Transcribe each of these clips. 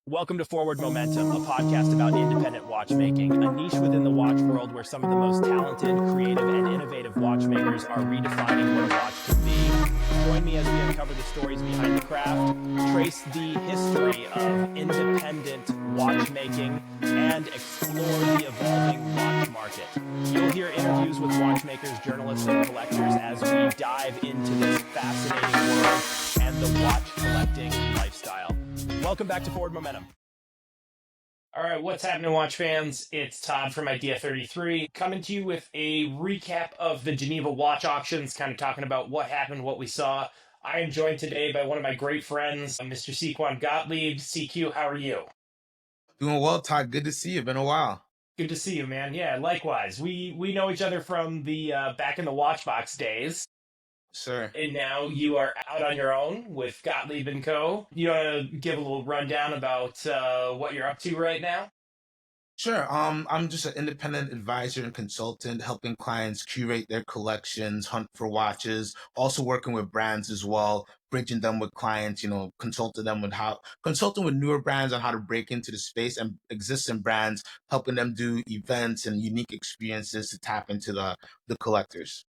Welcome to Forward Momentum, a podcast about independent watchmaking, a niche within the watch world where some of the most talented, creative, and innovative watchmakers are redefining what a watch can be. Join me as we uncover the stories behind the craft, trace the history of independent watchmaking, and explore the evolving watch market. You'll hear interviews with watchmakers, journalists, and collectors as we dive into this fascinating world and the watch collecting lifestyle. Welcome back to Forward Momentum. All right, what's happening, watch fans? It's Todd from Idea 33 coming to you with a recap of the Geneva watch auctions, kind of talking about what happened, what we saw. I am joined today by one of my great friends, Mr. Sequan Gottlieb. CQ, how are you? Doing well, Todd. Good to see you. Been a while. Good to see you, man. Yeah, likewise. We know each other from the back in the Watchbox days. Sure. And now you are out on your own with Gottlieb and Co. You want to give a little rundown about what you're up to right now? Sure. I'm just an independent advisor and consultant, helping clients curate their collections, hunt for watches, also working with brands as well, bridging them with clients, consulting with newer brands on how to break into the space and existing brands, helping them do events and unique experiences to tap into the collectors.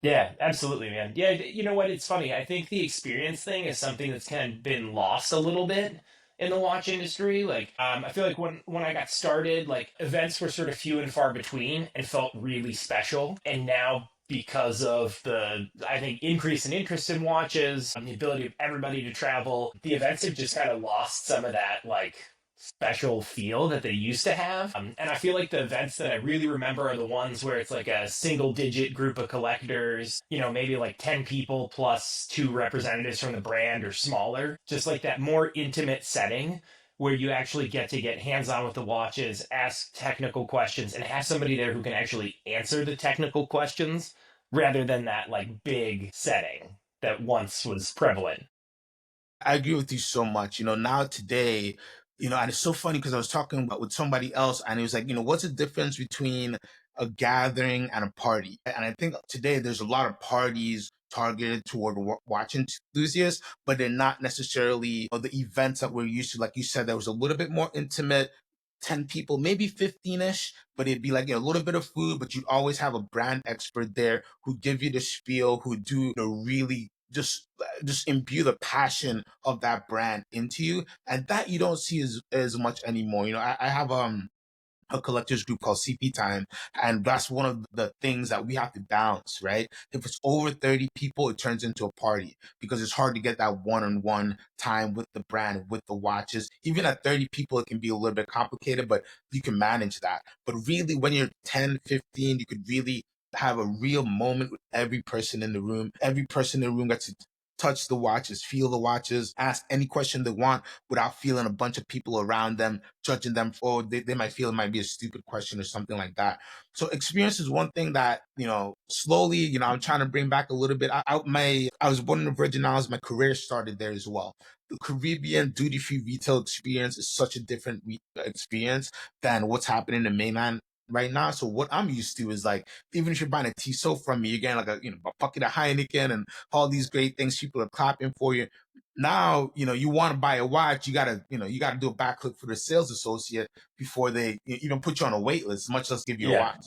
Yeah, absolutely, man. Yeah, you know what? It's funny. I think the experience thing is something that's kind of been lost a little bit in the watch industry. I feel like when I got started, like events were sort of few and far between and felt really special. And now, because of the, I think, increase in interest in watches, the ability of everybody to travel, the events have just kind of lost some of that, like, special feel that they used to have. And I feel like the events that I really remember are the ones where it's like a single digit group of collectors, maybe like 10 people plus two representatives from the brand or smaller, just like that more intimate setting where you actually get to get hands on with the watches, ask technical questions, and have somebody there who can actually answer the technical questions rather than that like big setting that once was prevalent. I agree with you so much. Now today, and it's so funny because I was talking about with somebody else and it was like, what's the difference between a gathering and a party? And I think today there's a lot of parties targeted toward watch enthusiasts, but they're not necessarily the events that we're used to. Like you said, there was a little bit more intimate. 10 people, maybe 15-ish, but it'd be like a little bit of food, but you'd always have a brand expert there who give you the spiel, who do really just imbue the passion of that brand into you, and that you don't see as much anymore. I have a collectors group called CP Time, and that's one of the things that we have to balance, right? If it's over 30 people, it turns into a party because it's hard to get that one-on-one time with the brand, with the watches. Even at 30 people, it can be a little bit complicated, but you can manage that. But really, when you're 10, 15, you could really have a real moment with every person in the room. Every person in the room gets to touch the watches, feel the watches, ask any question they want without feeling a bunch of people around them judging them, or they might feel it might be a stupid question or something like that. So experience is one thing that, slowly, I'm trying to bring back a little bit. I was born in the Virgin Islands. My career started there as well. The Caribbean duty-free retail experience is such a different experience than what's happening in the mainland right now. So what I'm used to is like, even if you're buying a Tissot from me, you're getting like a bucket of Heineken and all these great things. People are clapping for you. Now, you want to buy a watch, you gotta do a backflip for the sales associate before they even put you on a wait list, much less give you a Yeah. watch.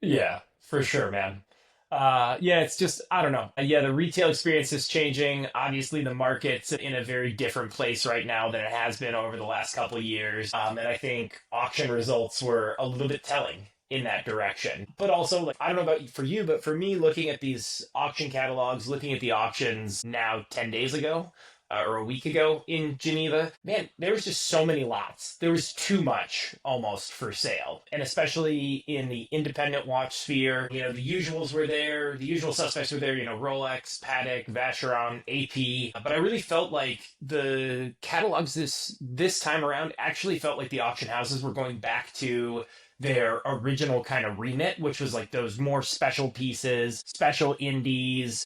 Yeah, for sure, man. Yeah, it's just, I don't know. Yeah, the retail experience is changing. Obviously, the market's in a very different place right now than it has been over the last couple of years. And I think auction results were a little bit telling in that direction. But also, like, I don't know about for you, but for me, looking at these auction catalogs, looking at the auctions now 10 days ago, or a week ago in Geneva, man, there was just so many lots. There was too much almost for sale. And especially in the independent watch sphere, the usuals were there, the usual suspects were there, Rolex, Patek, Vacheron, AP. But I really felt like the catalogs this time around actually felt like the auction houses were going back to their original kind of remit, which was like those more special pieces, special indies,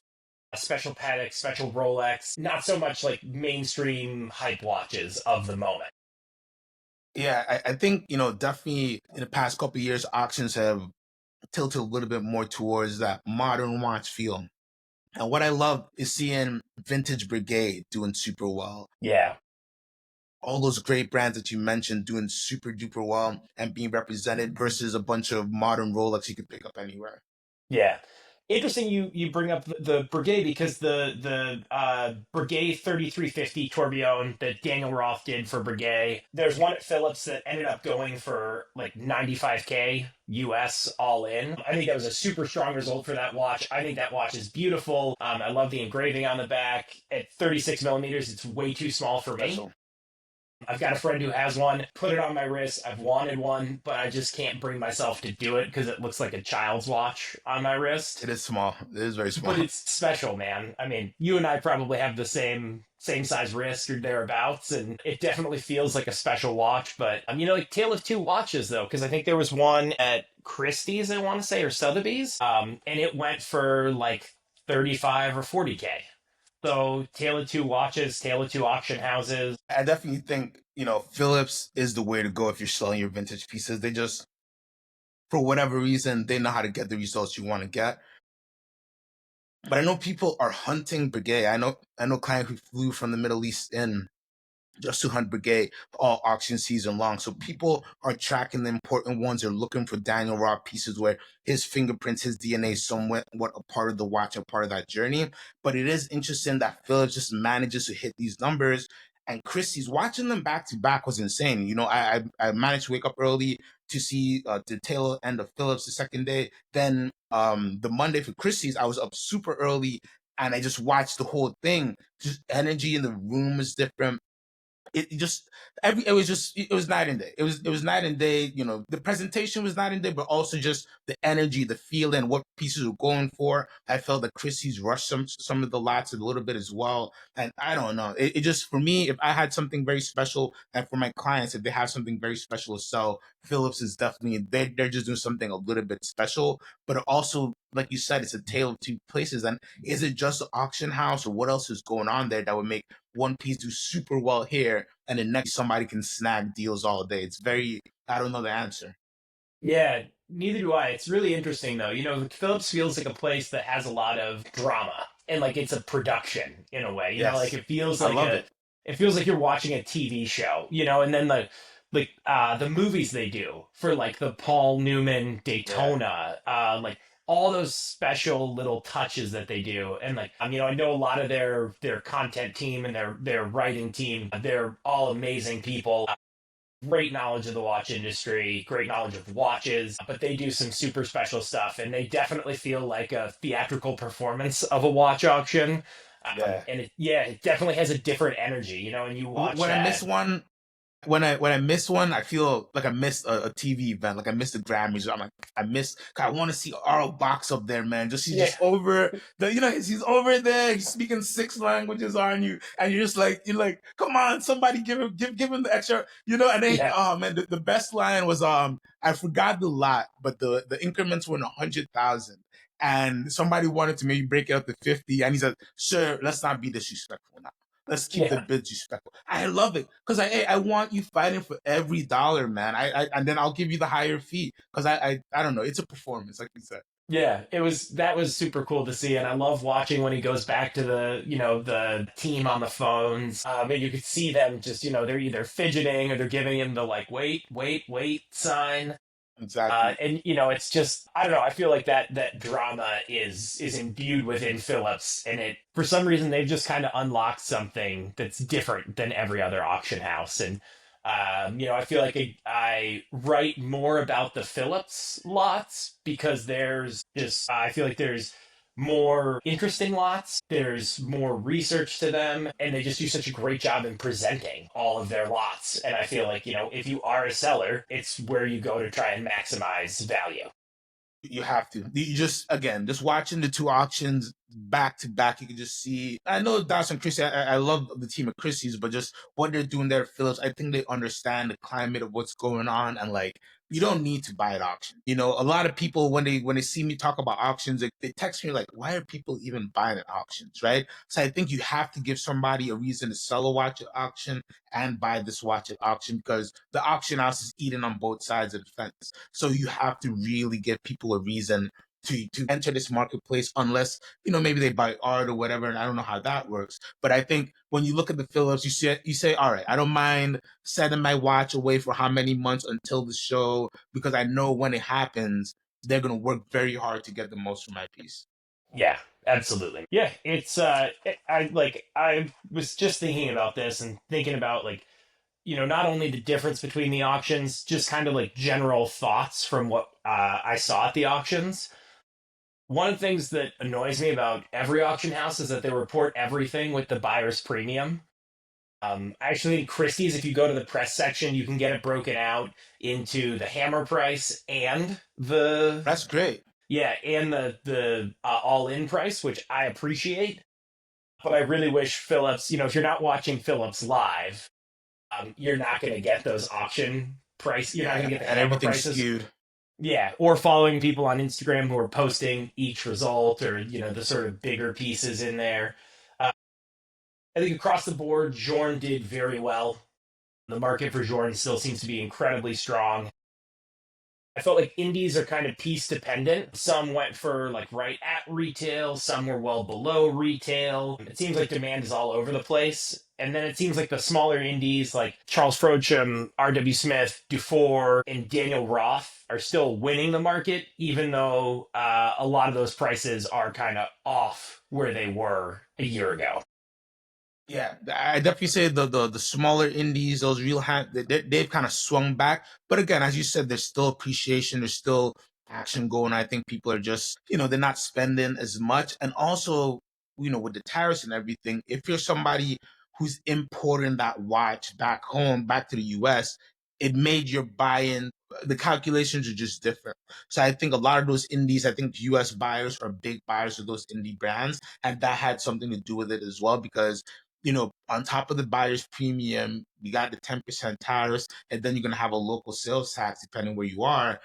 a special Patek, special Rolex, not so much like mainstream hype watches of the moment. Yeah, I think, definitely in the past couple of years, auctions have tilted a little bit more towards that modern watch feel. And what I love is seeing Vintage Brigade doing super well. Yeah. all those great brands that you mentioned doing super duper well and being represented versus a bunch of modern Rolex you could pick up anywhere. Yeah. Interesting you bring up the Breguet because the Breguet 3350 tourbillon that Daniel Roth did for Breguet. There's one at Phillips that ended up going for like 95K US all in. I think that was a super strong result for that watch. I think that watch is beautiful. I love the engraving on the back. At 36 millimeters, it's way too small for me. Special. I've got a friend who has one, put it on my wrist. I've wanted one, but I just can't bring myself to do it because it looks like a child's watch on my wrist. It is small. It is very But small. it's special, man. I mean, you and I probably have the same size wrist or thereabouts, and it definitely feels like a special watch. But like Tale of Two Watches though, because I think there was one at Christie's, I want to say, or Sotheby's, and it went for like 35 or 40K. So Tale of Two Watches, Tale of Two auction houses. I definitely think, Phillips is the way to go if you're selling your vintage pieces. They just, for whatever reason, they know how to get the results you want to get. But I know people are hunting Breguet. I know client who flew from the Middle East in just to hunt Breguet all auction season long. So people are tracking the important ones. They're looking for Daniel Roth pieces where his fingerprints, his DNA is somewhat what a part of the watch, a part of that journey. But it is interesting that Phillips just manages to hit these numbers. And Christie's watching them back to back was insane. I managed to wake up early to see the tail end of Phillips the second day. Then the Monday for Christie's, I was up super early and I just watched the whole thing. Just energy in the room is different. It was night and day. It was night and day. The presentation was night and day, but also just the energy, the feeling, what pieces were going for. I felt that Christie's rushed some of the lots a little bit as well. And I don't know. It just, for me, if I had something very special, and for my clients, if they have something very special to sell, Phillips is definitely, they're just doing something a little bit special. But also, like you said, it's a tale of two places. And is it just the auction house, or what else is going on there that would make one piece do super well here and the next somebody can snag deals all day? It's very, I don't know the answer. Yeah, neither do I. It's really interesting though. Phillips feels like a place that has a lot of drama and like it's a production in a way. Like Yes, I love it. it feels like you're watching a TV show, and then the movies they do for like the Paul Newman Yeah. Daytona, like all those special little touches that they do. And like I know a lot of their content team and their writing team, they're all amazing people, great knowledge of the watch industry, great knowledge of watches, but they do some super special stuff, and they definitely feel like a theatrical performance of a watch auction. Yeah. And it definitely has a different energy, and you watch When I miss that. one, when I miss one, I feel like I missed a TV event, like I missed the Grammys. I'm like, I miss. I want to see Arl Box up there, man. Just he's Yeah, just over the, he's over there. He's speaking six languages on you, and you're like, come on, somebody give him the extra, And then, yeah, oh man, the best line was I forgot the lot, but the increments were in 100,000. And somebody wanted to maybe break it up to 50, and he said, "Sir, let's not be disrespectful now. Let's keep the yeah. bids respectful." I love it because I want you fighting for every dollar, man. And then I'll give you the higher fee because I don't know. It's a performance, like you said. Yeah, that was super cool to see, and I love watching when he goes back to the team on the phones. And you could see them just they're either fidgeting or they're giving him the like wait, wait, wait sign. Exactly. And it's just I don't know. I feel like that drama is imbued within Phillips, and it for some reason they've just kind of unlocked something that's different than every other auction house. And I feel like I write more about the Phillips lots because I feel like there's more interesting lots. There's more research to them, and they just do such a great job in presenting all of their lots. And I feel like, if you are a seller, it's where you go to try and maximize value. You have to. You just watching the two auctions back to back, you can just see. I know Dawson Christie. I love the team of Christie's, but just what they're doing there at Phillips, I think they understand the climate of what's going on, and like you don't need to buy at auction. A lot of people when they see me talk about auctions, they text me like, "Why are people even buying at auctions?" Right? So I think you have to give somebody a reason to sell a watch at auction and buy this watch at auction because the auction house is eating on both sides of the fence. So you have to really give people a reason to enter this marketplace unless, maybe they buy art or whatever, and I don't know how that works. But I think when you look at the Phillips, you say, all right, I don't mind setting my watch away for how many months until the show, because I know when it happens, they're gonna work very hard to get the most from my piece. Yeah, absolutely. Yeah, it's I was just thinking about this and thinking about like, not only the difference between the auctions, just kind of like general thoughts from what I saw at the auctions. One of the things that annoys me about every auction house is that they report everything with the buyer's premium. I actually think Christie's, if you go to the press section, you can get it broken out into the hammer price and the That's great. yeah, and the all in price, which I appreciate. But I really wish Phillips, if you're not watching Phillips live, you're not going to get those auction price. You're not going Yeah, to get the and hammer everything's prices. skewed. Yeah, or following people on Instagram who are posting each result, or the sort of bigger pieces in there. Uh, I think across the board, Jorn did very well. The market for Jorn still seems to be incredibly strong. I felt like indies are kind of piece dependent. Some went for like right at retail, some were well below retail. It seems like demand is all over the place. And then it seems like the smaller indies like Charles Frodsham, R.W. Smith, Dufour, and Daniel Roth are still winning the market, even though a lot of those prices are kind of off where they were a year ago. Yeah, I definitely say the smaller indies, those real they've kind of swung back. But again, as you said, there's still appreciation, there's still action going. I think people are just, they're not spending as much. And also, with the tariffs and everything, if you're somebody who's importing that watch back home, back to the US, it made your buying, the calculations are just different. So I think a lot of those indies, I think US buyers are big buyers of those indie brands. And that had something to do with it as well, because on top of the buyer's premium, you got the 10% tariffs, and then you're going to have a local sales tax depending where you are.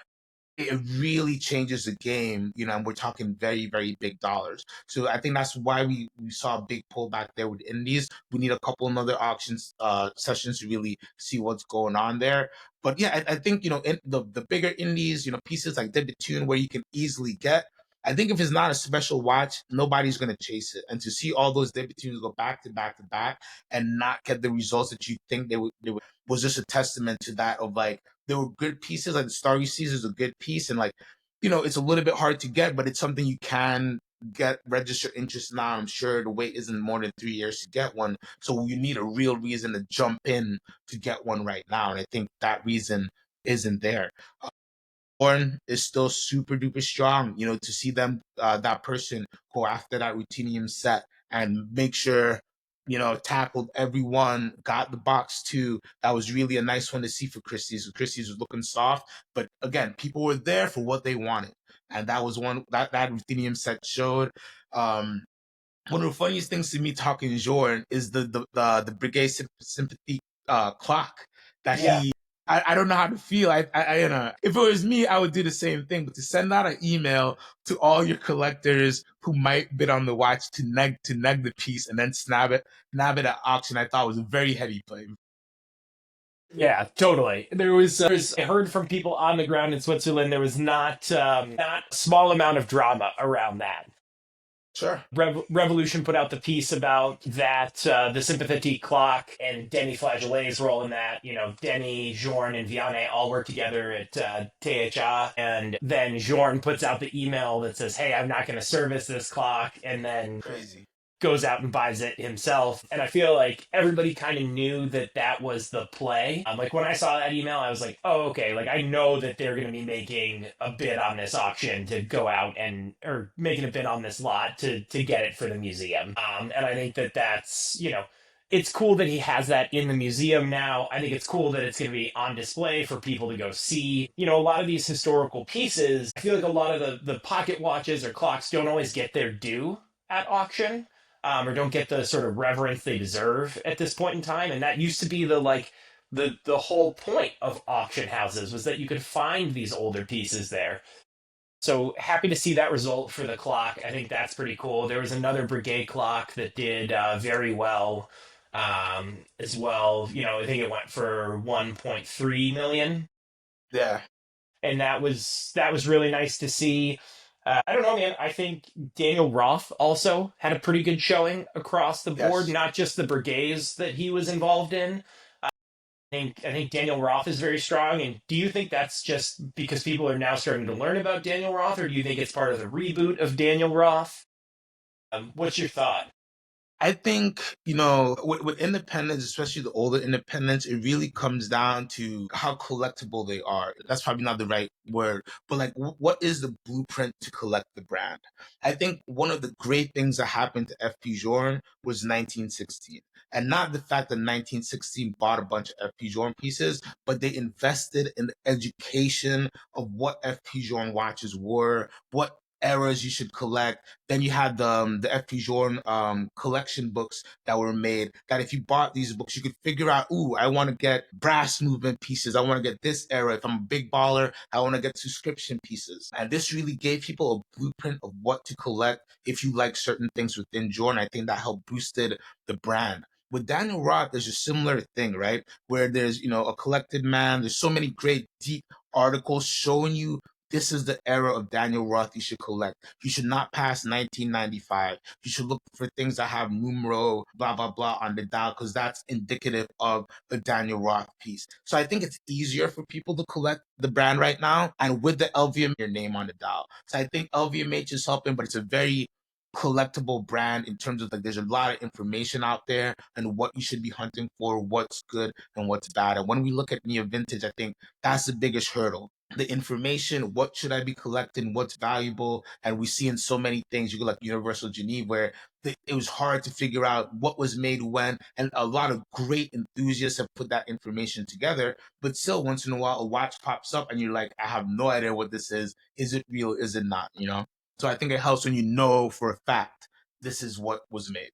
It really changes the game, and we're talking very, very big dollars. So I think that's why we saw a big pullback there with indies. We need a couple of other auctions sessions to really see what's going on there. But yeah, I think, in the bigger indies, pieces like Did the Tune where you can easily get. I think if it's not a special watch, nobody's going to chase it. And to see all those debuts go back to back to back and not get the results that you think they would was just a testament to that, of like, there were good pieces. Like the Starry Seas is a good piece, and like, it's a little bit hard to get, but it's something you can get registered interest now. I'm sure the wait isn't more than 3 years to get one, so you need a real reason to jump in to get one right now, and I think that reason isn't there. Born is still super duper strong. To see them, that person go after that Ruthenium set and make sure, tackled everyone, got the box too. That was really a nice one to see for Christie's. Christie's was looking soft, but again, people were there for what they wanted, and that was one that Ruthenium set showed. Um, One of the funniest things to me talking Jordan is the Brigade Sympathy clock that Yeah. he. I don't know how to feel. If it was me, I would do the same thing. But to send out an email to all your collectors who might bid on the watch to neg the piece and then nab it at auction, I thought was a very heady play. Yeah, totally. I heard from people on the ground in Switzerland, there was not a small amount of drama around that. Sure. Revolution put out the piece about that, the sympathetic clock, and Denny Flageolet's role in that. Denny, Jorn, and Vianney all work together at THA, and then Jorn puts out the email that says, "Hey, I'm not going to service this clock," and then Crazy. goes out and buys it himself. And I feel like everybody kind of knew that that was the play. Like when I saw that email, I was like, oh, okay. Like I know that they're going to be making a bid on this auction to go out or making a bid on this lot to get it for the museum. And I think that that's, it's cool that he has that in the museum now. I think it's cool that it's going to be on display for people to go see. A lot of these historical pieces, I feel like a lot of the pocket watches or clocks don't always get their due at auction, or don't get the sort of reverence they deserve at this point in time. And that used to be the whole point of auction houses, was that you could find these older pieces there. So happy to see that result for the clock. I think that's pretty cool. There was another Brigade clock that did very well as well. I think it went for 1.3 million, Yeah. and that was really nice to see. I don't know, man. I think Daniel Roth also had a pretty good showing across the board, Yes. not just the brigades that he was involved in. I think Daniel Roth is very strong. And do you think that's just because people are now starting to learn about Daniel Roth, or do you think it's part of the reboot of Daniel Roth? What's your thought? I think, with independents, especially the older independents, it really comes down to how collectible they are. That's probably not the right word, but like, what is the blueprint to collect the brand? I think one of the great things that happened to FP Journe was 1916. And not the fact that 1916 bought a bunch of FP Journe pieces, but they invested in the education of what FP Journe watches were, what eras you should collect. Then you had the FP Journe collection books that were made. That if you bought these books, you could figure out, ooh, I want to get brass movement pieces. I want to get this era. If I'm a big baller, I want to get subscription pieces. And this really gave people a blueprint of what to collect if you like certain things within Journe. I think that helped boosted the brand. With Daniel Roth, there's a similar thing, right? Where there's, a collected man. There's so many great deep articles showing you this is the era of Daniel Roth you should collect. You should not pass 1995. You should look for things that have numero, blah, blah, blah on the dial, because that's indicative of a Daniel Roth piece. So I think it's easier for people to collect the brand right now. And with the LVMH, your name on the dial. So I think LVMH is helping, but it's a very collectible brand in terms of like there's a lot of information out there and what you should be hunting for, what's good and what's bad. And when we look at neo vintage, I think that's the biggest hurdle, the information, what should I be collecting, what's valuable. And we see in so many things, you go like Universal Geneva, where it was hard to figure out what was made when, and a lot of great enthusiasts have put that information together. But still, once in a while, a watch pops up and you're like, I have no idea what this is. Is it real? Is it not? So I think it helps when you know for a fact this is what was made.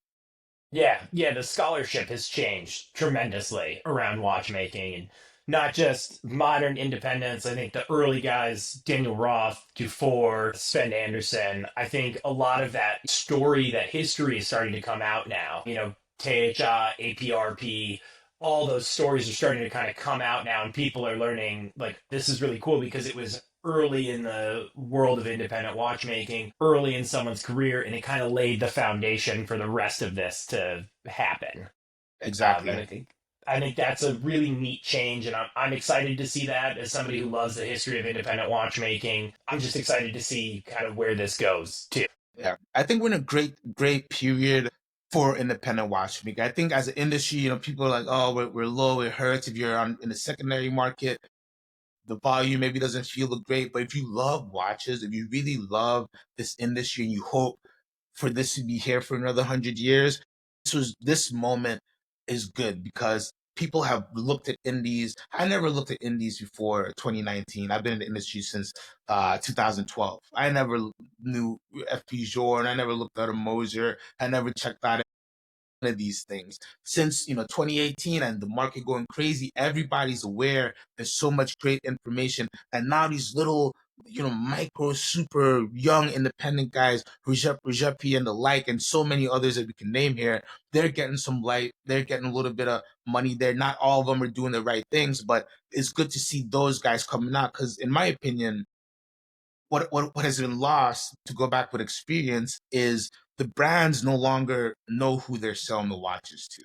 Yeah, yeah, the scholarship has changed tremendously around watchmaking and not just modern independents. I think the early guys, Daniel Roth, Dufour, Sven Anderson, I think a lot of that story, that history is starting to come out now. THA, APRP, all those stories are starting to kind of come out now, and people are learning like this is really cool because it was early in the world of independent watchmaking, early in someone's career, and it kind of laid the foundation for the rest of this to happen. And Exactly. I think that's a really neat change, and I'm excited to see that as somebody who loves the history of independent watchmaking. I'm just excited to see kind of where this goes too. Yeah. I think we're in a great, great period for independent watchmaking. I think as an industry, people are like, oh, we're low, it hurts if you're in the secondary market. The volume maybe doesn't feel great, but if you love watches, if you really love this industry and you hope for this to be here for another 100 years, this moment is good because people have looked at indies. I never looked at indies before 2019. I've been in the industry since 2012. I never knew FP Journe. I never looked at a Moser. I never checked out of these things since 2018 and the market going crazy. Everybody's aware. There's so much great information, and now these little micro super young independent guys, Rajepi and the like, and so many others that we can name here, they're getting some light, they're getting a little bit of money there. Not all of them are doing the right things, but it's good to see those guys coming out because in my opinion, what has been lost, to go back with experience, is the brands no longer know who they're selling the watches to.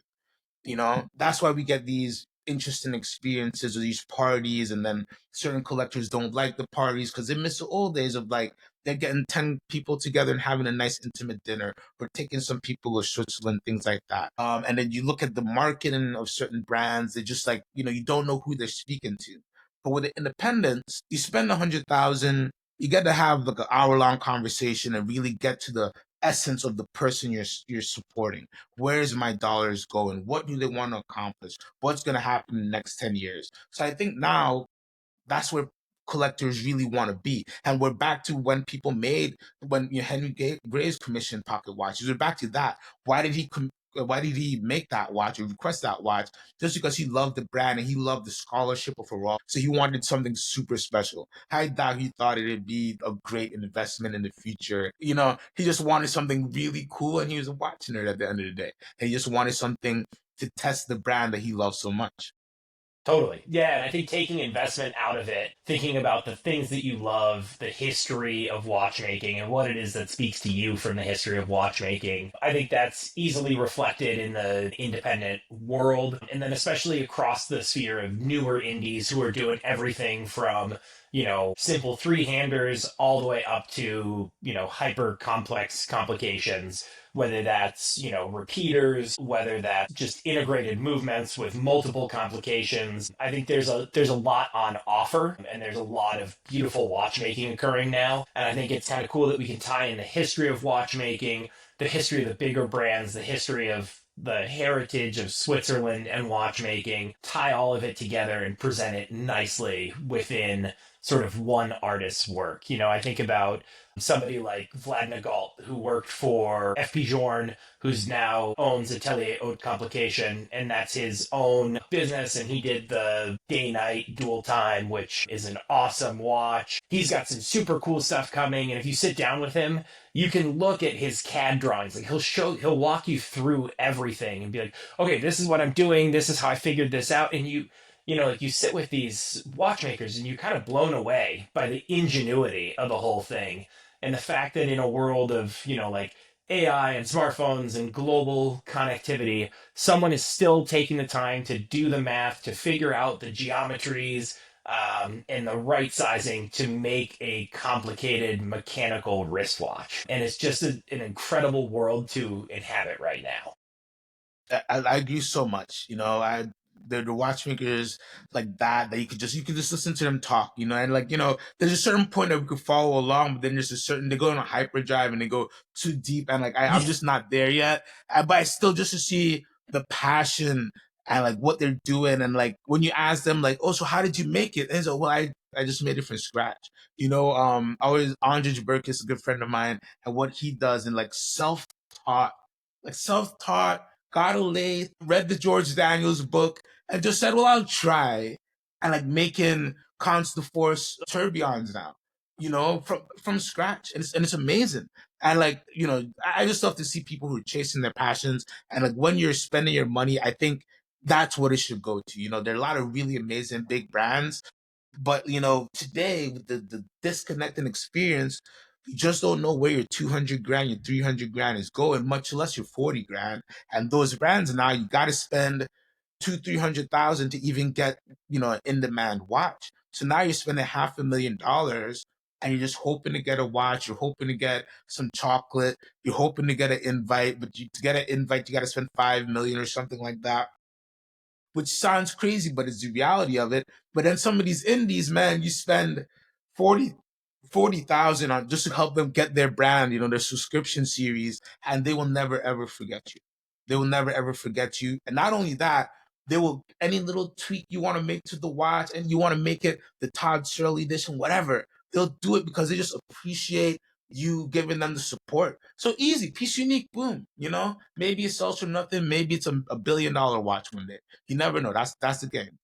That's why we get these interesting experiences or these parties, and then certain collectors don't like the parties because they miss the old days of like they're getting 10 people together and having a nice intimate dinner, or taking some people to Switzerland, things like that. And then you look at the marketing of certain brands, they just like, you don't know who they're speaking to. But with the independents, you spend 100,000, you get to have like an hour-long conversation and really get to the essence of the person you're supporting. Where's my dollars going? What do they want to accomplish? What's going to happen in the next 10 years? So I think now that's where collectors really want to be. And we're back to when Henry Graves commissioned pocket watches. We're back to that. Why did he make that watch or request that watch? Just because he loved the brand and he loved the scholarship of Rolex. So he wanted something super special. I doubt he thought it'd be a great investment in the future. He just wanted something really cool, and he was a watch nerd at the end of the day. And he just wanted something to test the brand that he loves so much. Totally. Yeah. And I think taking investment out of it, thinking about the things that you love, the history of watchmaking, and what it is that speaks to you from the history of watchmaking, I think that's easily reflected in the independent world. And then, especially across the sphere of newer indies who are doing everything from, simple three handers all the way up to, hyper complex complications, whether that's repeaters, whether that's just integrated movements with multiple complications. I think there's a lot on offer, and there's a lot of beautiful watchmaking occurring now, and I think it's kind of cool that we can tie in the history of watchmaking, the history of the bigger brands, the history of the heritage of Switzerland and watchmaking, tie all of it together and present it nicely within sort of one artist's work. I think about somebody like Vlad Nagalt, who worked for FP Journe, who's now owns Atelier Haute Complication, and that's his own business. And he did the day night dual time, which is an awesome watch. He's got some super cool stuff coming. And if you sit down with him, you can look at his CAD drawings. Like he'll walk you through everything and be like, okay, this is what I'm doing. This is how I figured this out. And like you sit with these watchmakers and you're kind of blown away by the ingenuity of the whole thing. And the fact that in a world of, like AI and smartphones and global connectivity, someone is still taking the time to do the math, to figure out the geometries, and the right sizing to make a complicated mechanical wristwatch. And it's just an incredible world to inhabit right now. I agree so much. The watchmakers like that you could just listen to them talk, and like there's a certain point that we could follow along, but then there's a certain they go on a hyperdrive and they go too deep, and like I'm Yeah. just not there yet. But I still just to see the passion and like what they're doing, and like when you ask them like, oh, so how did you make it? And so, well, I just made it from scratch. Always Andre Burke is a good friend of mine, and what he does and taught, self-taught, got a lathe, read the George Daniels book, and just said, "Well, I'll try," and like making constant force tourbillons now, from scratch, and it's amazing. And like I just love to see people who are chasing their passions, and like when you're spending your money, I think that's what it should go to. There are a lot of really amazing big brands, but today with the disconnecting experience, you just don't know where your 200 grand, your 300 grand is going, much less your 40 grand. And those brands now, you got to spend 300,000 to even get, an in-demand watch. So now you're spending $500,000 and you're just hoping to get a watch. You're hoping to get some chocolate. You're hoping to get an invite, but to get an invite, you got to spend 5 million or something like that, which sounds crazy, but it's the reality of it. But then some of these indies, man, you spend 40 40,000 on just to help them get their brand, their subscription series, and they will never ever forget you. They will never ever forget you. And not only that, they will any little tweak you want to make to the watch and you want to make it the Todd Shirley edition, whatever. They'll do it because they just appreciate you giving them the support. So easy, piece unique, boom. Maybe it sells for nothing. Maybe it's a $1 billion watch one day. You never know. That's the game.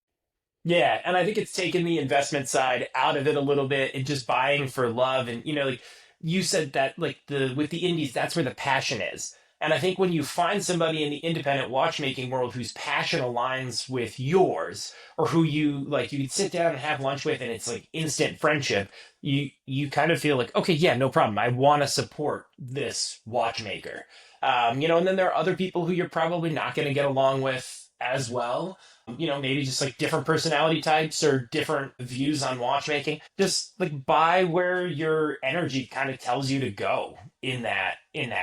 Yeah, and I think it's taken the investment side out of it a little bit and just buying for love. And like you said that like the with the indies, that's where the passion is. And I think when you find somebody in the independent watchmaking world whose passion aligns with yours, or who you could sit down and have lunch with, and it's like instant friendship, you kind of feel like, okay, yeah, no problem. I want to support this watchmaker. And then there are other people who you're probably not going to get along with as well, maybe just like different personality types or different views on watchmaking. Just like buy where your energy kind of tells you to go in that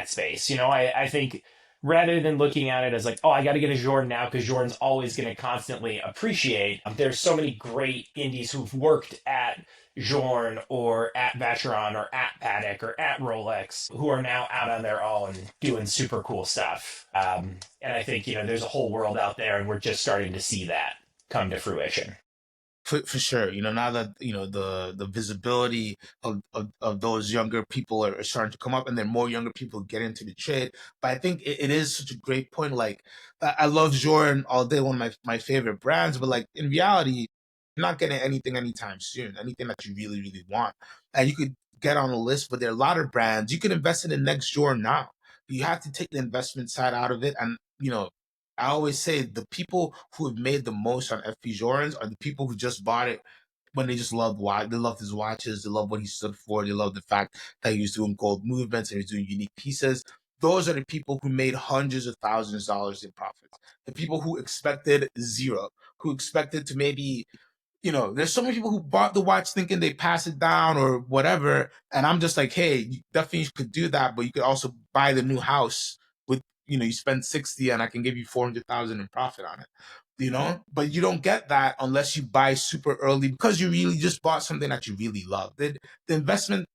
space. I think rather than looking at it as like, oh, I got to get a Jordan now because Jordan's always going to constantly appreciate. There's so many great indies who've worked at Jorn or at Vacheron or at Patek or at Rolex who are now out on their own doing super cool stuff. And I think, there's a whole world out there and we're just starting to see that come to fruition. For sure, now that the visibility of those younger people are starting to come up, and then more younger people get into the trade. But I think it is such a great point. Like I love Jordan all day, one of my favorite brands, but like in reality, you're not getting anything anytime soon. Anything that you really really want, and you could get on a list. But there are a lot of brands you can invest in the next Jordan now. You have to take the investment side out of it, and I always say the people who have made the most on FP Jorans are the people who just bought it when they just loved watch. They loved his watches. They loved what he stood for. They loved the fact that he was doing gold movements and he was doing unique pieces. Those are the people who made hundreds of thousands of dollars in profits. The people who expected zero, who expected to maybe, there's so many people who bought the watch thinking they pass it down or whatever. And I'm just like, hey, you definitely could do that, but you could also buy the new house with, you spend 60 and I can give you 400,000 in profit on it. But you don't get that unless you buy super early because you really just bought something that you really love. The investment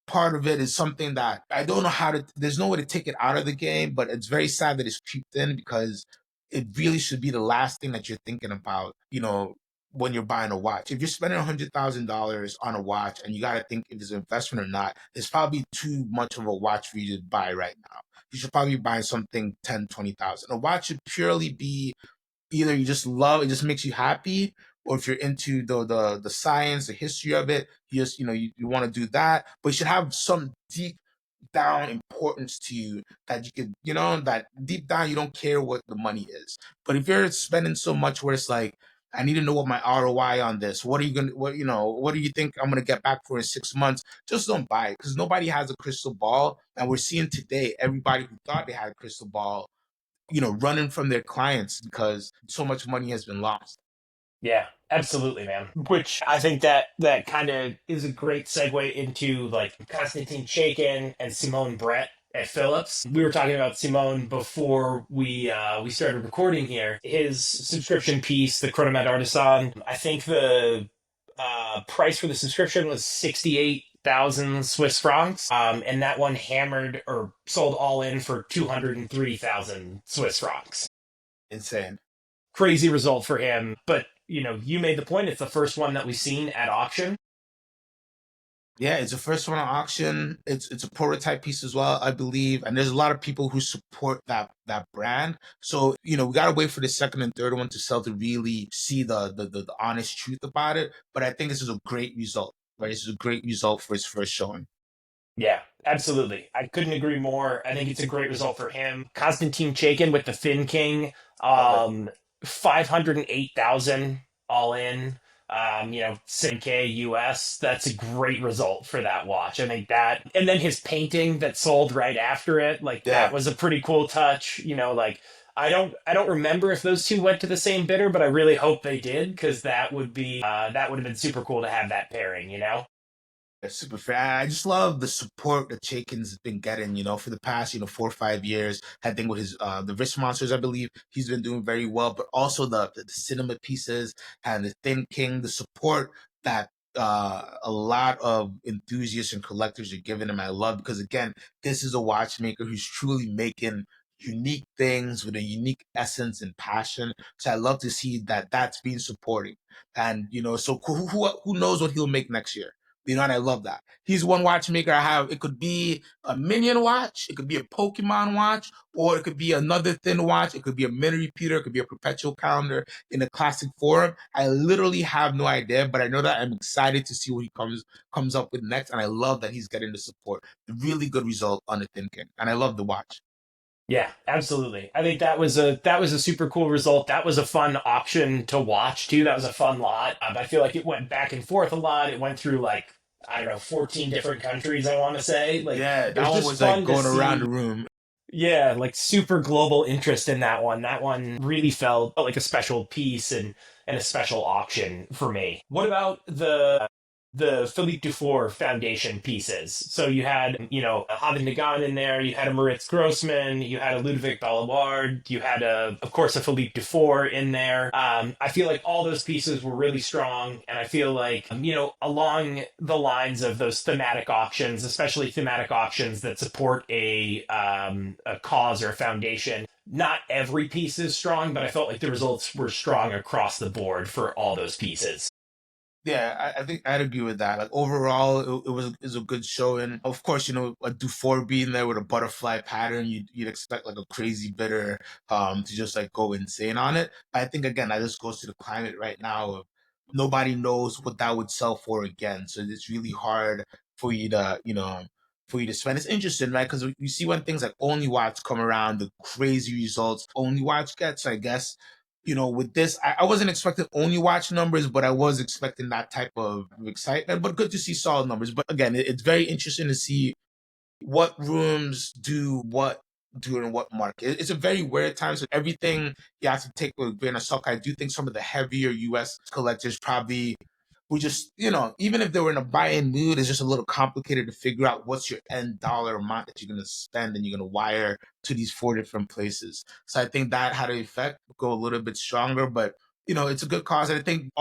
part of it is something that I don't know there's no way to take it out of the game, but it's very sad that it's creeped in because it really should be the last thing that you're thinking about, when you're buying a watch. If you're spending $100,000 on a watch and you got to think if it's an investment or not, it's probably too much of a watch for you to buy right now. You should probably be buying something 10, 20,000. A watch should purely be either you just love it, just makes you happy, or if you're into the science, the history of it, you just you want to do that. But you should have some deep down importance to you that you could, that deep down you don't care what the money is. But if you're spending so much where it's like, I need to know what my ROI on this. What are you gonna what do you think I'm gonna get back for in 6 months? Just don't buy it because nobody has a crystal ball. And we're seeing today everybody who thought they had a crystal ball, running from their clients because so much money has been lost. Yeah, absolutely, man. Which I think that kind of is a great segue into like Konstantin Chaykin and Simone Brett at Philips. We were talking about Simone before we started recording here. His subscription piece, the Chronomet Artisan, I think the price for the subscription was 68,000 Swiss francs. And that one hammered or sold all in for 203,000 Swiss francs. Insane. Crazy result for him. But you made the point. It's the first one that we've seen at auction. Yeah, it's the first one on auction. It's a prototype piece as well, I believe. And there's a lot of people who support that brand. So, we gotta wait for the second and third one to sell to really see the honest truth about it. But I think this is a great result, right? This is a great result for his first showing. Yeah, absolutely. I couldn't agree more. I think it's a great result for him. Konstantin Chaykin with the Fin King, Love it. 508,000 all in. 6K US. That's a great result for that watch. I think that, and then his painting that sold right after it, like that Yeah. was a pretty cool touch. Like I don't remember if those two went to the same bidder, but I really hope they did because that would have been super cool to have that pairing. That's super fair. I just love the support that Chaikin's been getting, for the past, 4 or 5 years. I think with his the wrist monsters, I believe he's been doing very well, but also the cinema pieces and the Thin King, the support that a lot of enthusiasts and collectors are giving him. I love because again, this is a watchmaker who's truly making unique things with a unique essence and passion. So I love to see that that's being supported. And so who knows what he'll make next year? And I love that. He's one watchmaker I have. It could be a minion watch, it could be a Pokemon watch, or it could be another thin watch. It could be a mini repeater, it could be a perpetual calendar in a classic form. I literally have no idea, but I know that I'm excited to see what he comes up with next. And I love that he's getting the support. Really good result on the Thin King. And I love the watch. Yeah, absolutely. I think that was a super cool result. That was a fun auction to watch too. That was a fun lot. I feel like it went back and forth a lot. It went through like I don't know, 14 different countries. I want to say like Yeah, it was that one just was like fun to going around the see. room. Yeah, like super global interest in that one. That one really felt like a special piece and a special auction for me. What about the Philippe Dufour Foundation pieces? So you had, a Haben Nagant in there, you had a Moritz Grossman, you had a Ludovic Ballard, you had of course, a Philippe Dufour in there. I feel like all those pieces were really strong, and I feel like, along the lines of those thematic auctions, especially thematic auctions that support a cause or a foundation. Not every piece is strong, but I felt like the results were strong across the board for all those pieces. Yeah, I think I'd agree with that. Like overall, it was a good show, and of course, a Dufour being there with a butterfly pattern, you'd expect like a crazy bidder to just like go insane on it. I think again, that just goes to the climate right now of nobody knows what that would sell for again, so it's really hard for you to for you to spend. It's interesting, right? Because you see when things like Only Watch come around, the crazy results Only Watch gets. I guess, with this, I wasn't expecting Only Watch numbers, but I was expecting that type of excitement. But good to see solid numbers. But again, it's very interesting to see what rooms do what during what market. It's a very weird time, so everything you have to take with a grain of salt. I do think some of the heavier US collectors probably we just, even if they were in a buy-in mood, it's just a little complicated to figure out what's your end dollar amount that you're going to spend and you're going to wire to these four different places. So I think that had an effect, go a little bit stronger, but it's a good cause. And I think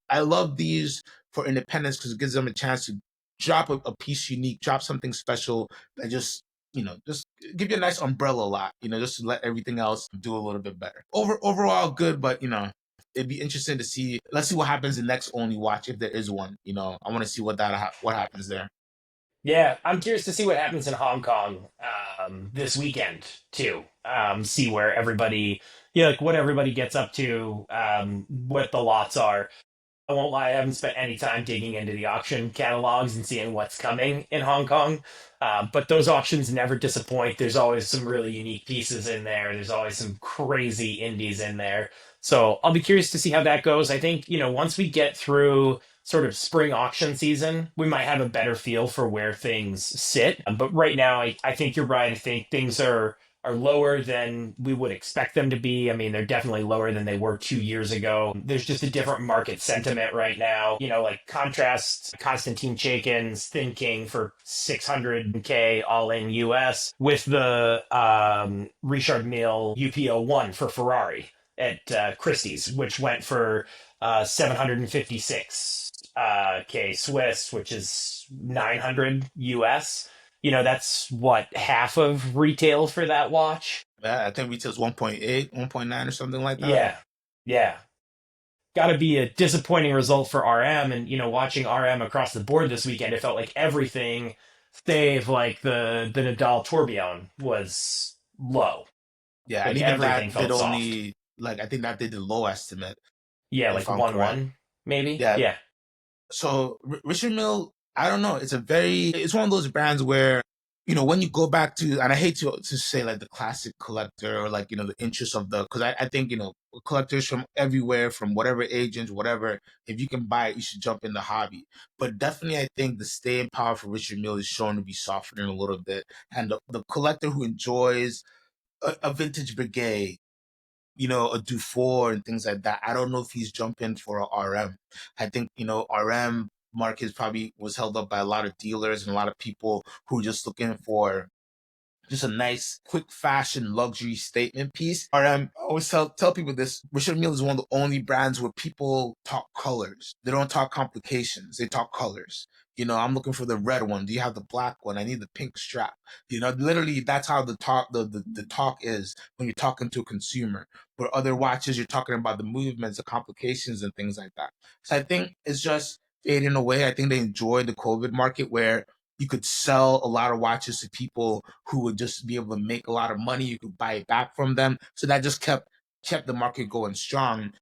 I love these for independents because it gives them a chance to drop a piece unique, drop something special that just give you a nice umbrella lot, just to let everything else do a little bit better. Overall good, but it'd be interesting to see. Let's see what happens the next Only Watch if there is one. I want to see what happens there. Yeah, I'm curious to see what happens in Hong Kong this weekend too. See where everybody, yeah, like what everybody gets up to, what the lots are. I won't lie, I haven't spent any time digging into the auction catalogs and seeing what's coming in Hong Kong. But those auctions never disappoint. There's always some really unique pieces in there. There's always some crazy indies in there. So I'll be curious to see how that goes. I think, once we get through sort of spring auction season, we might have a better feel for where things sit. But right now, I think you're right. I think things are lower than we would expect them to be. I mean, they're definitely lower than they were 2 years ago. There's just a different market sentiment right now. Like contrast Konstantin Chaykin's Thin King for 600K all in US with the Richard Mille UP01 for Ferrari at Christie's, which went for 756 K Swiss, which is 900 US. That's what, half of retail for that watch? Yeah, I think retail's 1.8, 1.9 or something like that. Yeah. Yeah. Got to be a disappointing result for RM. And, watching RM across the board this weekend, it felt like everything, save like the Nadal tourbillon, was low. Yeah, and Like even everything that did felt soft. only I think that did the low estimate, Yeah, like if I'm 1 correct. 1, maybe. Yeah. Yeah. So Richard Mill, I don't know. It's one of those brands where, when you go back to, and I hate to say like the classic collector or like, the interest of because I think, collectors from everywhere, from whatever agents, whatever, if you can buy it, you should jump in the hobby. But definitely, I think the staying power for Richard Mill is shown to be softening a little bit. And the collector who enjoys a vintage brigade, a Dufour and things like that. I don't know if he's jumping for a RM. I think, RM market probably was held up by a lot of dealers and a lot of people who are just looking for just a nice, quick fashion luxury statement piece. RM, I always tell people this. Richard Mille is one of the only brands where people talk colors. They don't talk complications. They talk colors. I'm looking for the red one. Do you have the black one? I need the pink strap. Literally that's how the talk is when you're talking to a consumer. But other watches, you're talking about the movements, the complications, and things like that. So I think it's just fading away. I think they enjoyed the COVID market where you could sell a lot of watches to people who would just be able to make a lot of money. You could buy it back from them. So that just kept the market going strong.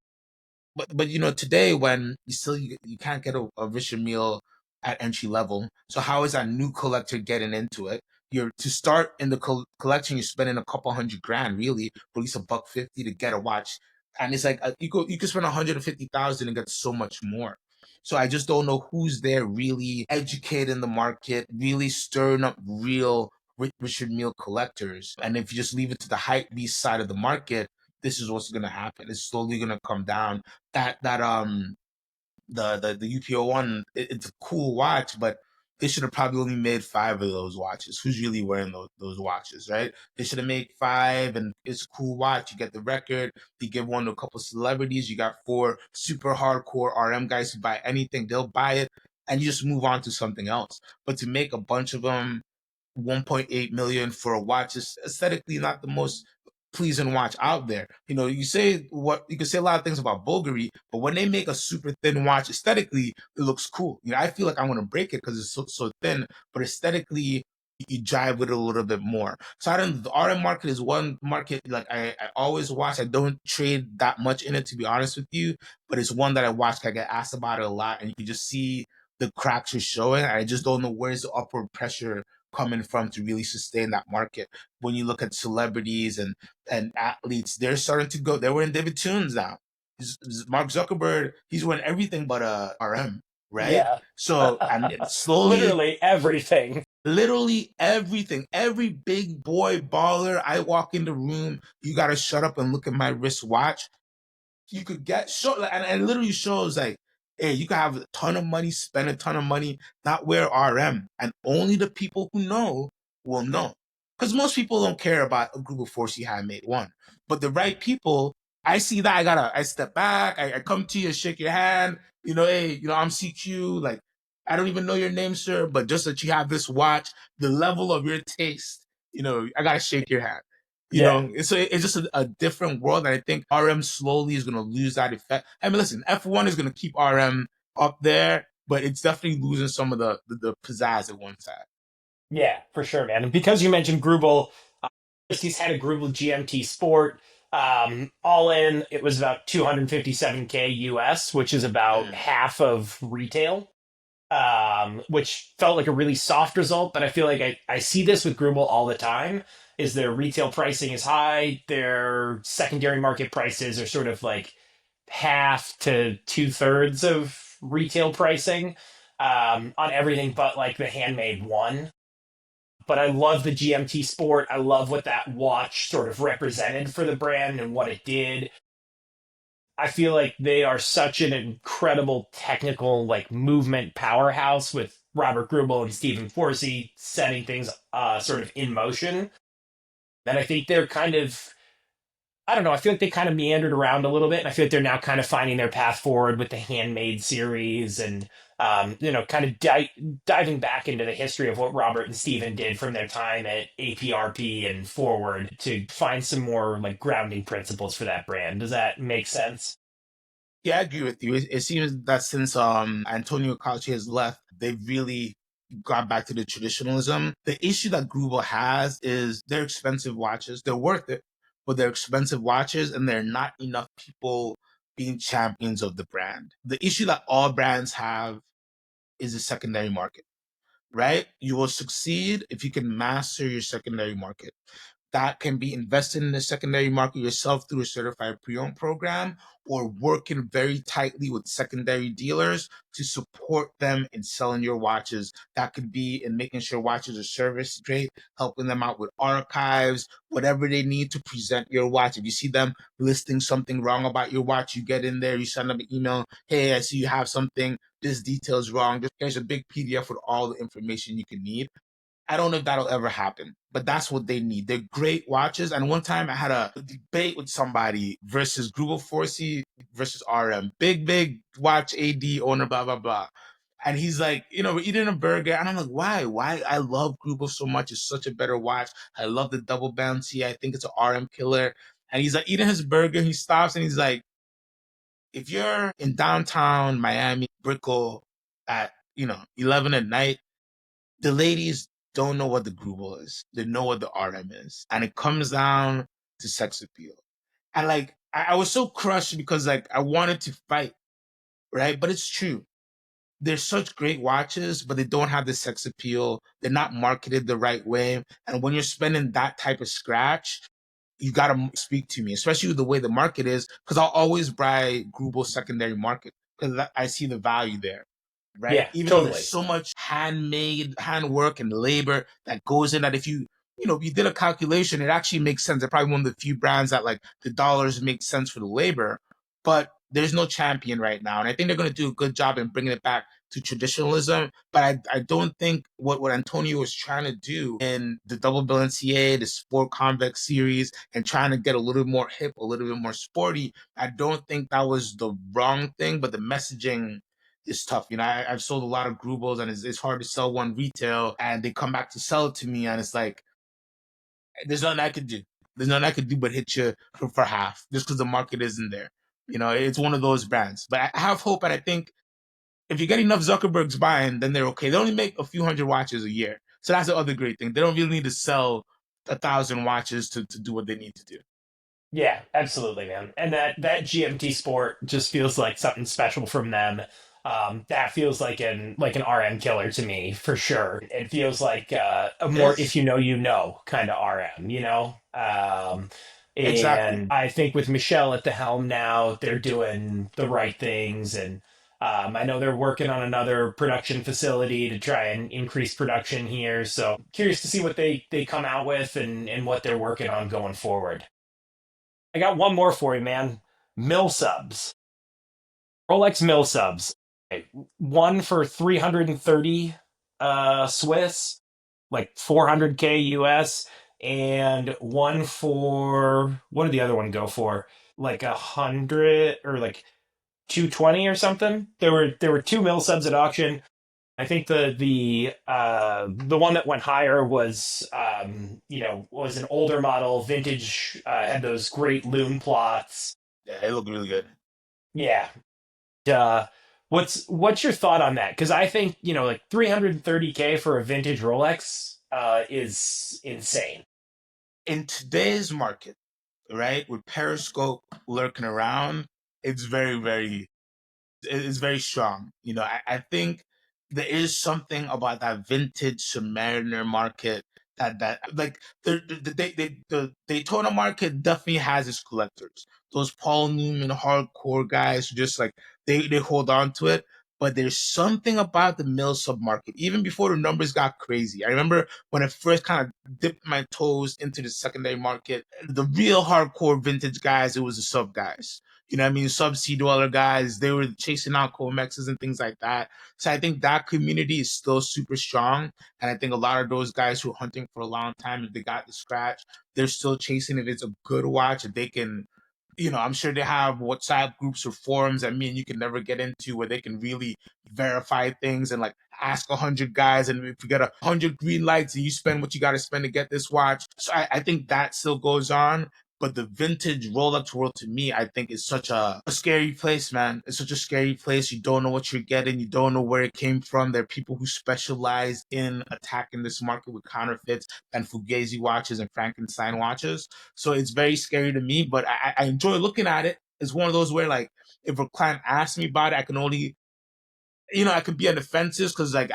But today when you can't get a Richard Mille at entry level. So how is that new collector getting into it? You're to start in the collection, you're spending a couple hundred grand, really, at least $150 to get a watch, and it's like you could spend 150,000 and get so much more. So I just don't know who's there really educating the market, really stirring up real Richard Mille collectors. And if you just leave it to the hype beast side of the market, this is what's gonna happen. It's slowly gonna come down. That the UPO1, it's a cool watch, but they should have probably only made five of those watches. Who's really wearing those watches, right? They should have made five, and it's a cool watch. You get the record. You give one to a couple celebrities. You got four super hardcore RM guys who buy anything, they'll buy it, and you just move on to something else. But to make a bunch of them, 1.8 million for a watch is aesthetically not the most pleasing watch out there. You can say a lot of things about Bulgari, but when they make a super thin watch, aesthetically it looks cool. I feel like I want to break it because it's so thin, but aesthetically you jive with it a little bit more. So I don't. The RM market is one market like I always watch. I don't trade that much in it, to be honest with you, but it's one that I watch. I get asked about it a lot, and you can just see the cracks are showing. I just don't know where's the upward pressure coming from to really sustain that market. When you look at celebrities and athletes, they're starting to go. They're wearing David Tunes now. Mark Zuckerberg, he's wearing everything but RM, right? Yeah. So and it's slowly, Literally everything. literally everything, every big boy baller. I walk in the room, you gotta shut up and look at my wristwatch. You could get show and it literally shows like, hey, you can have a ton of money, spend a ton of money, not wear RM, and only the people who know will know. Because most people don't care about a group of Forsey handmade one, but the right people, I see that I step back, I come to you, shake your hand, hey, I'm CQ, like I don't even know your name, sir, but just that you have this watch, the level of your taste, I gotta shake your hand. Yeah. So it's just a different world. And I think RM slowly is going to lose that effect. I mean, listen, F1 is going to keep RM up there, but it's definitely losing some of the pizzazz it once had. Yeah, for sure, man. And because you mentioned Greubel, he's had a Greubel GMT Sport. All in, it was about 257K US, which is about Mm. half of retail, which felt like a really soft result. But I feel like I see this with Greubel all the time. Is their retail pricing is high, their secondary market prices are sort of like half to two-thirds of retail pricing on everything but like the handmade one. But I love the GMT Sport. I love what that watch sort of represented for the brand and what it did. I feel like they are such an incredible technical like movement powerhouse with Robert Greubel and Stephen Forsey setting things sort of in motion. And I think they're kind of, I don't know, I feel like they kind of meandered around a little bit, and I feel like they're now kind of finding their path forward with the Handmade series and, kind of diving back into the history of what Robert and Steven did from their time at APRP and forward to find some more like grounding principles for that brand. Does that make sense? Yeah, I agree with you. It seems that since Antonio Cauchi has left, they've really gone back to the traditionalism. The issue that Greubel has is they're expensive watches. They're worth it, but they're expensive watches, and there are not enough people being champions of the brand. The issue that all brands have is a secondary market, right? You will succeed if you can master your secondary market. That can be invested in the secondary market yourself through a certified pre-owned program or working very tightly with secondary dealers to support them in selling your watches. That could be in making sure watches are serviced great, helping them out with archives, whatever they need to present your watch. If you see them listing something wrong about your watch, you get in there, you send them an email, hey, I see you have something, this detail's wrong. There's a big PDF with all the information you can need. I don't know if that'll ever happen, but that's what they need. They're great watches. And one time I had a debate with somebody versus Greubel Forsey versus RM. Big watch AD owner, blah, blah, blah. And he's like, we're eating a burger. And I'm like, why? Why? I love Greubel so much. It's such a better watch. I love the double bouncy. I think it's an RM killer. And he's like eating his burger. He stops and he's like, if you're in downtown Miami, Brickell at, 11 at night, the ladies don't know what the Greubel is. They know what the RM is. And it comes down to sex appeal. And like, I was so crushed because like I wanted to fight, right? But it's true. They're such great watches, but they don't have the sex appeal. They're not marketed the right way. And when you're spending that type of scratch, you got to speak to me, especially with the way the market is, because I'll always buy Greubel secondary market because I see the value there, right? Yeah, Even though there's totally. so much handmade handwork and labor that goes in that if you did a calculation, it actually makes sense. They're probably one of the few brands that like the dollars make sense for the labor, but there's no champion right now. And I think they're going to do a good job in bringing it back to traditionalism. But I don't think what Antonio was trying to do in the double Balenciaga, the Sport Convex series, and trying to get a little more hip, a little bit more sporty, I don't think that was the wrong thing, but the messaging is tough. I've sold a lot of Greubels, and it's hard to sell one retail, and they come back to sell it to me, and it's like, there's nothing I could do. There's nothing I could do but hit you for half just because the market isn't there. It's one of those brands. But I have hope, and I think if you get enough Zuckerbergs buying, then they're okay. They only make a few hundred watches a year. So that's the other great thing. They don't really need to sell 1,000 watches to do what they need to do. Yeah, absolutely, man. And that GMT Sport just feels like something special from them. That feels like an RM killer to me for sure. It feels like a more if Yes, you know you know kind of RM, you know. exactly. And I think with Michelle at the helm now, they're doing the right things, and I know they're working on another production facility to try and increase production here. So curious to see what they come out with and what they're working on going forward. I got one more for you, man. Mill subs. Rolex mill subs. Okay, one for 330 Swiss, like 400K US, and one for what did the other one go for? Like 100 or like 220 or something. There were two mill subs at auction. I think the one that went higher was was an older model, vintage, had those great loom plots. Yeah, it looked really good. Yeah. Uh, what's your thought on that? Because I think like 330K for a vintage Rolex is insane. In today's market, right, with Periscope lurking around, it's very strong. I think there is something about that vintage Submariner market that like the Daytona market definitely has its collectors. Those Paul Newman hardcore guys who just like they hold on to it. But there's something about the mill sub market, even before the numbers got crazy. I remember when I first kind of dipped my toes into the secondary market, the real hardcore vintage guys, it was the sub guys. You know what I mean? Subsea dweller guys, they were chasing out Comexes and things like that. So I think that community is still super strong. And I think a lot of those guys who are hunting for a long time, if they got the scratch, they're still chasing if it's a good watch, if they can, I'm sure they have WhatsApp groups or forums that me and you can never get into where they can really verify things and like ask 100 guys. And if you get 100 green lights and you spend what you got to spend to get this watch. So I think that still goes on. But the vintage Rolex world to me, I think is such a scary place, man. It's such a scary place. You don't know what you're getting. You don't know where it came from. There are people who specialize in attacking this market with counterfeits and Fugazi watches and Frankenstein watches. So it's very scary to me, but I enjoy looking at it. It's one of those where like if a client asks me about it, I can only I could be on the fences because like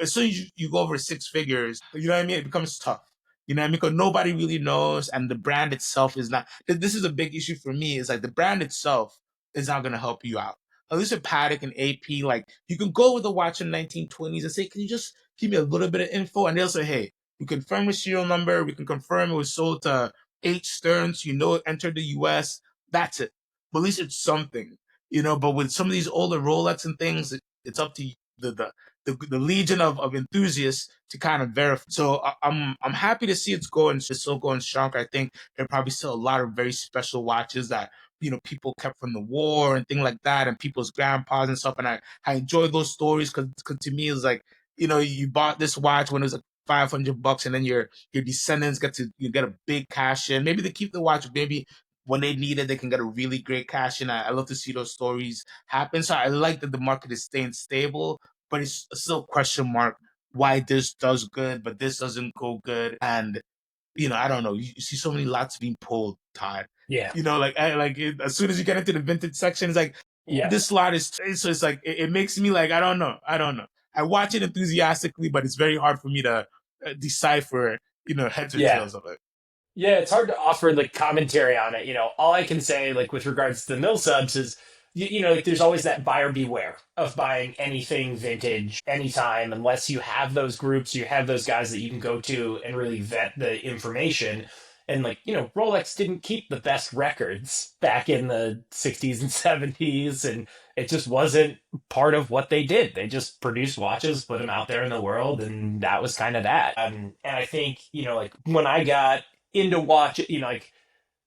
as soon as you go over six figures, you know what I mean, it becomes tough. You know what I mean? Because nobody really knows, and the brand itself is not. This is a big issue for me. Is like the brand itself is not going to help you out. At least with Patek and AP, like you can go with a watch in 1920s and say, "Can you just give me a little bit of info?" And they'll say, "Hey, we confirm the serial number. We can confirm it was sold to H Stearns. You know, it entered the U.S. That's it. But at least it's something." But with some of these older Rolex and things, it's up to the legion of enthusiasts to kind of verify. So I'm happy to see it's still going strong. I think there are probably still a lot of very special watches that people kept from the war and things like that, and people's grandpas and stuff. And I enjoy those stories because to me it's like you bought this watch when it was like $500, and then your descendants you get a big cash in. Maybe they keep the watch, maybe when they need it, they can get a really great cash in. I love to see those stories happen. So I like that the market is staying stable, but it's still a question mark why this does good, but this doesn't go good. And I don't know. You see so many lots being pulled, Todd. Yeah. As soon as you get into the vintage section, it's like Yeah. this lot is. So it's like it makes me like I don't know. I watch it enthusiastically, but it's very hard for me to decipher heads or Yeah. tails of it. Yeah, it's hard to offer like commentary on it. All I can say, like with regards to the mill subs, is like there's always that buyer beware of buying anything vintage anytime, unless you have those groups, you have those guys that you can go to and really vet the information. And like Rolex didn't keep the best records back in the 60s and 70s, and it just wasn't part of what they did. They just produced watches, put them out there in the world, and that was kind of that. And I think like when I got into watch, like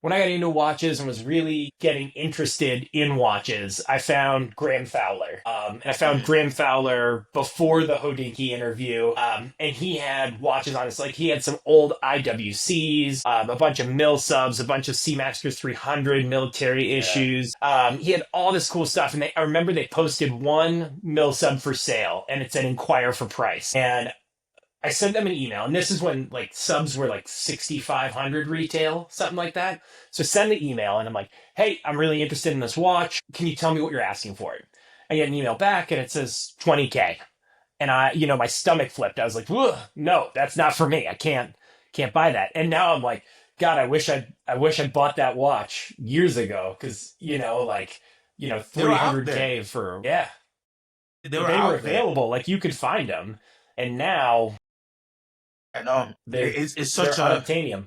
when I got into watches and was really getting interested in watches, I found Graham Fowler. And I found Mm. Graham Fowler before the Hodinkee interview. And he had watches on his, like, he had some old IWCs, a bunch of mill subs, a bunch of Seamaster 300 military Yeah. issues. He had all this cool stuff. And I remember they posted one mill sub for sale, and it said inquire for price. And I sent them an email, and this is when like subs were like 6,500 retail, something like that. So send the email, and I'm like, "Hey, I'm really interested in this watch. Can you tell me what you're asking for it?" I get an email back and it says 20K. And my stomach flipped. I was like, "Ugh, no, that's not for me. I can't buy that." And now I'm like, God, I wish I bought that watch years ago because They were out there. 300K for, yeah, They were they were out there. available. Like you could find them, and now I know. they're It's they're such a unobtainium.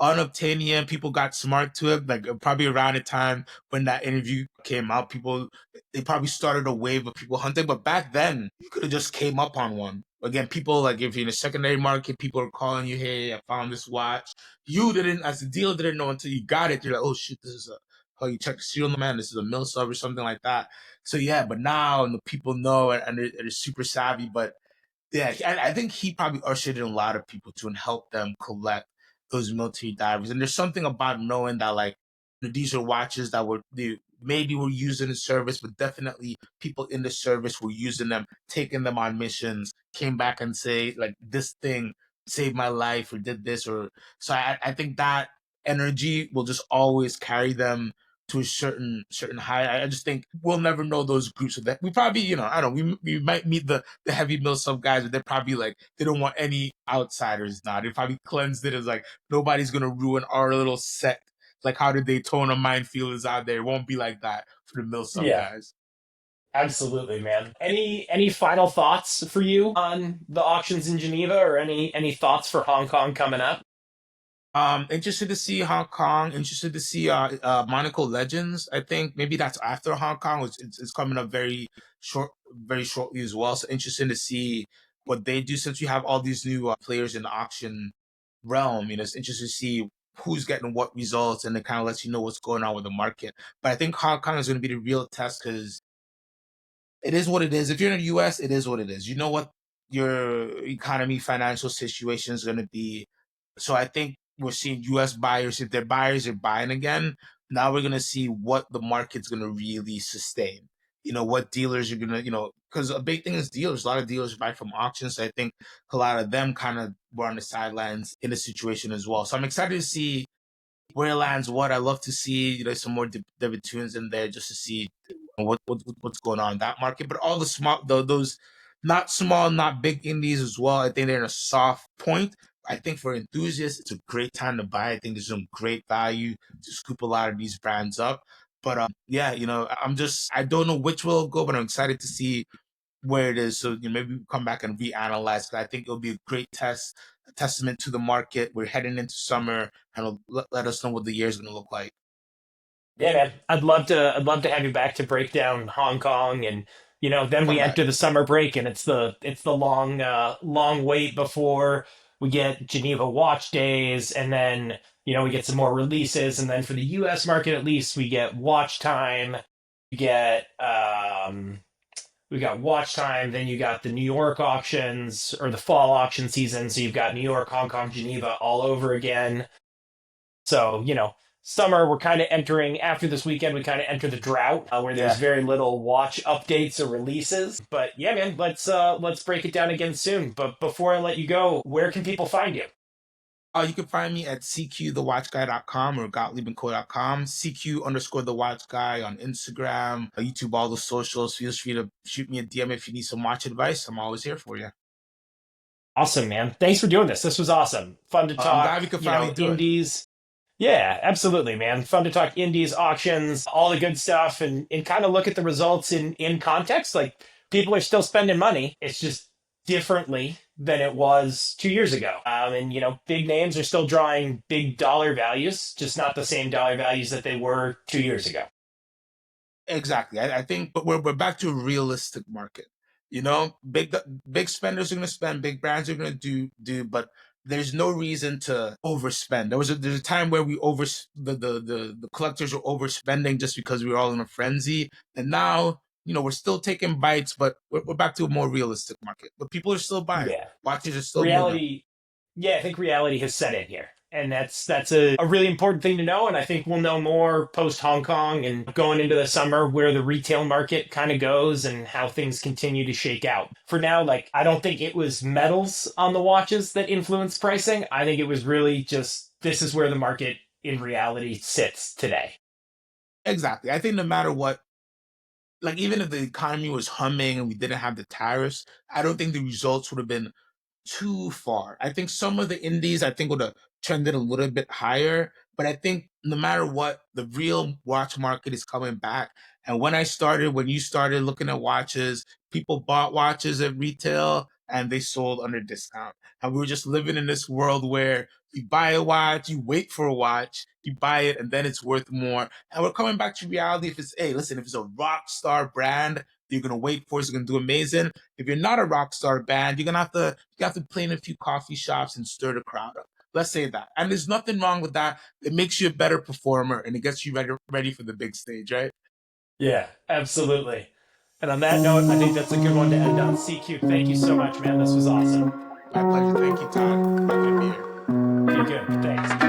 unobtainium. People got smart to it. Like probably around the time when that interview came out, people they probably started a wave of people hunting. But back then, you could have just came up on one. Again, people like if you're in a secondary market, people are calling you, "Hey, I found this watch." You didn't, as a dealer, didn't know until you got it. You're like, "Oh shit, this is a." Oh, you check the serial number, man. This is a mill sub or something like that. So yeah, but now and the people know and they're super savvy. But yeah, and I think he probably ushered in a lot of people to and helped them collect those military divers. And there's something about knowing that like these are watches that they maybe were used in the service, but definitely people in the service were using them, taking them on missions, came back and say like this thing saved my life or did this or so I think that energy will just always carry them to a certain high. I just think we'll never know those groups of that. We probably, I don't know, we might meet the heavy mill sub guys, but they're probably like they don't want any outsiders now. They probably cleansed it as like nobody's gonna ruin our little sect. Like how the Daytona minefield is out there. It won't be like that for the mill sub Yeah, guys. absolutely, man. Any final thoughts for you on the auctions in Geneva, or any thoughts for Hong Kong coming up? Interested to see Hong Kong. Interested to see Monaco Legends. I think maybe that's after Hong Kong. It's coming up very shortly as well. So interesting to see what they do since you have all these new players in the auction realm. It's interesting to see who's getting what results, and it kind of lets you know what's going on with the market. But I think Hong Kong is going to be the real test because it is what it is. If you're in the US, it is what it is. You know what your economy, financial situation is going to be. So I think we're seeing US buyers, if they're buyers, are buying again. Now we're going to see what the market's going to really sustain. What dealers are going to, because a big thing is dealers. A lot of dealers buy from auctions. So I think a lot of them kind of were on the sidelines in the situation as well. So I'm excited to see where it lands. What I love to see, some more David Tunes in there just to see what's going on in that market. But all the small, those not small, not big indies as well. I think they're in a soft point. I think for enthusiasts, it's a great time to buy. I think there's some great value to scoop a lot of these brands up. But yeah, I don't know which will go, but I'm excited to see where it is. So maybe we come back and reanalyze. 'Cause I think it'll be a great a testament to the market. We're heading into summer, and it'll let us know what the year is going to look like. Yeah, man. I'd love to have you back to break down Hong Kong, and then we Come back. enter the summer break, and it's the long wait before we get Geneva Watch Days, and then we get some more releases, and then for the US market at least we get Watch Time. We get we got Watch Time, then you got the New York auctions or the fall auction season, so you've got New York, Hong Kong, Geneva all over again. So, summer, we're kind of entering, after this weekend, we kind of enter the drought where there's Yeah. very little watch updates or releases. But yeah, man, let's break it down again soon. But before I let you go, where can people find you? You can find me at cqthewatchguy.com or gottliebandco.com. CQ underscore the watch guy on Instagram, YouTube, all the socials. Feel free to shoot me a DM if you need some watch advice. I'm always here for you. Awesome, man. Thanks for doing this. This was awesome. Fun to I'm talk, glad we could finally do it. indies. Yeah, absolutely, man. Fun to talk indies, auctions, all the good stuff, and kind of look at the results in context. Like people are still spending money. It's just differently than it was 2 years ago. And big names are still drawing big dollar values, just not the same dollar values that they were 2 years ago. Exactly. I think, but we're back to a realistic market. Big spenders are going to spend, big brands are going to do, but there's no reason to overspend. There's a time where we over the collectors are overspending just because we were all in a frenzy, and now we're still taking bites, but we're back to a more realistic market. But people are still buying. Yeah. Watches are still moving. Reality, yeah, I think reality has set in here. And that's a really important thing to know. And I think we'll know more post Hong Kong and going into the summer where the retail market kind of goes and how things continue to shake out. For now, like, I don't think it was metals on the watches that influenced pricing. I think it was really just this is where the market in reality sits today. Exactly. I think no matter what like even if the economy was humming and we didn't have the tariffs, I don't think the results would have been too far. I think some of the indies I think would have trended a little bit higher, but I think no matter what, the real watch market is coming back. And when you started looking at watches, people bought watches at retail and they sold under discount. And we were just living in this world where you buy a watch, you wait for a watch, you buy it, and then it's worth more. And we're coming back to reality. If it's, hey, listen, if it's a rock star brand, you're gonna wait for it, it's gonna do amazing. If you're not a rock star band, you have to play in a few coffee shops and stir the crowd up. Let's say that. And there's nothing wrong with that. It makes you a better performer and it gets you ready for the big stage, right? Yeah, absolutely. And on that note, I think that's a good one to end on. CQ, thank you so much, man. This was awesome. My pleasure. Thank you, Todd. Happy to be here. Okay, good. Thanks.